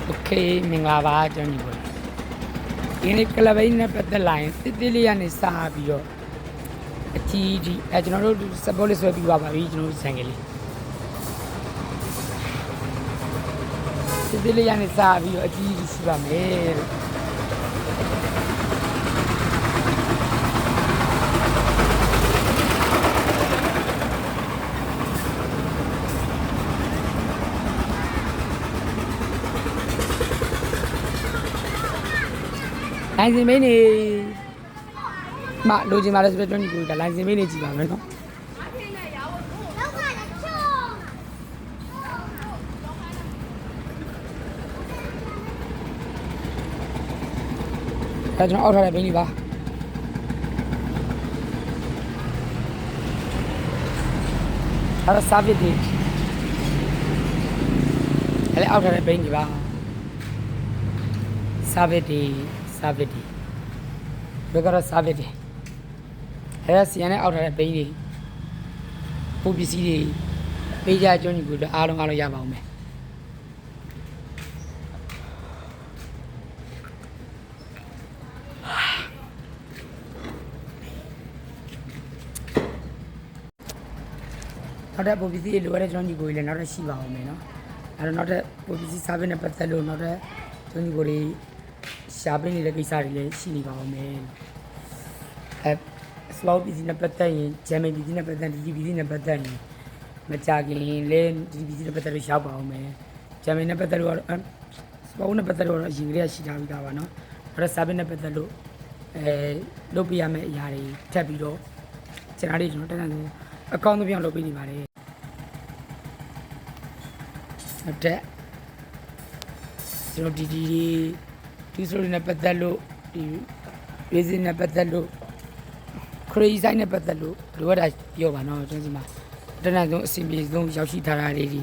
โอเคမင်္ဂလာပါကျွန်တော်ညီကိုဒီနေ့ကလပ်ဘိန်းနဲ့ပတ်သက်လာရင်တစ်တိလေးကနေစပြီးတော့အကြီးကြီးကျွန်တော်တို့စပေါ်လေးဆွဲပြီးပါပြီကျွန်တော်တို့ဆိုင်ကလေးတစ်တိလေးကနေစပြီးတော့အကြီးကြီးရှိပါမယ်လိုင်စင်မင်းနေမလိုချင်ပါလဲဆိုတော့ကျွန်တော်ညီကိုဒါလိုင်စင်မင်းနေကြည့်ပါမယ်နော်ဒါကျွန်တော်အောက်ထားတဲ့ဘင်းလေးပါအဲ့ဒါစာပစ်ဒီအဲ့လေအောက်ထားတဲ့ဘင်းကြီးပါစာပစ်ဒီစာပစ်ဒီဘယ်ကတော့စာပစ်ဒီအဲ့ဒါစီရန်နဲ့အောက်ထားတဲ့ဘင်းကြီးပုံပစ္စည်းတွေပေးကြကျွန်းကြီးကိုအားလုံးရပါအောင်မယ်နောက်တဲ့ပုံပစ္စည်းတွေလိုရတဲ့ကျွန်းကြီးကိုလည်းနောက်ထပ်ရှိပါအောင်မယ်နော်အဲ့တော့နောက်တဲ့ပုံပစ္စည်းစာပစ်နဲ့ပတ်သက်လို့နောက်တဲ့ကျွန်းကြီးကိုတွေရှားပေးနေတဲ့ကိစ္စတွေလည်းရှိနေပါအောင်မယ်စလောပစ္စည်းနဲ့ပတ်သက်ရင်ဂျမ်မီပစ္စည်းနဲ့ပတ်သက်ဒီပစ္စည်းနဲ့ပတ်သက်ရင်မကြခင်လည်းဒီပစ္စည်းနဲ့ပတ်သက်လို့ရှောက်ပါအောင်မယ်ဂျမ်မီနဲ့ပတ်သက်လို့ကတော့စလောနဲ့ပတ်သက်လို့တော့အရင်ကတည်းကရှိထားပြီးသားပါနော်အဲ့ဒါစာပစ်နဲ့ပတ်သက်လို့လုပ်ပြရမယ့်အရာတွေထပ်ပြီးတော့ကျွန်တော်တက်တက်ဆိုအကောင့်တစ်ပြောင်းလုပ်ပေးနေပါတယ်ဟုတ်တဲ့ကျွန်တော်ဒီဆိုရင်နဲ့ပတ်သက်လို့ဒီရေးစင်းနဲ့ပတ်သက်လို့ခရီးဆိုင်နဲ့ပတ်သက်လို့လိုအပ်တာပြောပါတော့ကျွန်တော်ဒီမှာတနက်ဆုံးအစီအပြေဆုံးရောက်ရှိထားတာလေးဒီ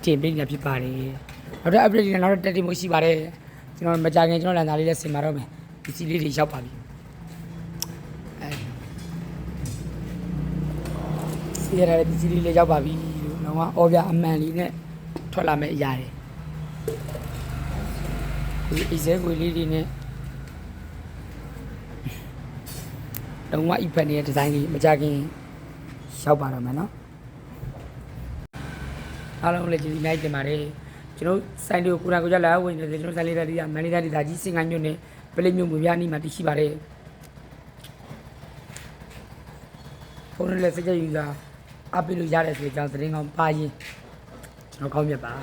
တင်ပေးနေတာဖြစ်ပါတယ်နောက်တော့ update နဲ့နောက်တော့တက်တင်မှုရှိပါတယ်ကျွန်တော်မကြခင်ကျွန်တော်လန်သားလေးလည်းဆင်ပါတော့မယ်ဒီစီလေးတွေရောက်ပါပြီစီရတဲ့ဒီစီလေးလည်းရောက်ပါပြီတော့အော်ပြအမှန်လေးနဲ့ထွက်လာမယ့်အရာတွေဒီအစဲကိုလေးတွေနဲ့တော့အီဖက်နေတဲ့ဒီဇိုင်းလေးမကြခင်ရောက်ပါတော့မယ်နော်အားလုံးလည်းကျေးဇူးများတင်ပါတယ်ကျွန်တော်ဆိုင်လေးကိုကိုရာကိုကြလာဝင်နေတယ်ကျွန်တော်ဆိုင်လေးတွေကမန်နေဂျာဒေသကြီးစင်ကိုင်းမြို့နယ်ပလိမြို့မြို့ပြားနီးမှာတည်ရှိပါတယ်ဖုန်းနဲ့စကြယူတာအပ်ပြီးလို့ရတယ်ဆိုတဲ့အကြောင်းသတင်းကောင်းပါရင်ကျွန်တော်ခေါင်းမြတ်ပါ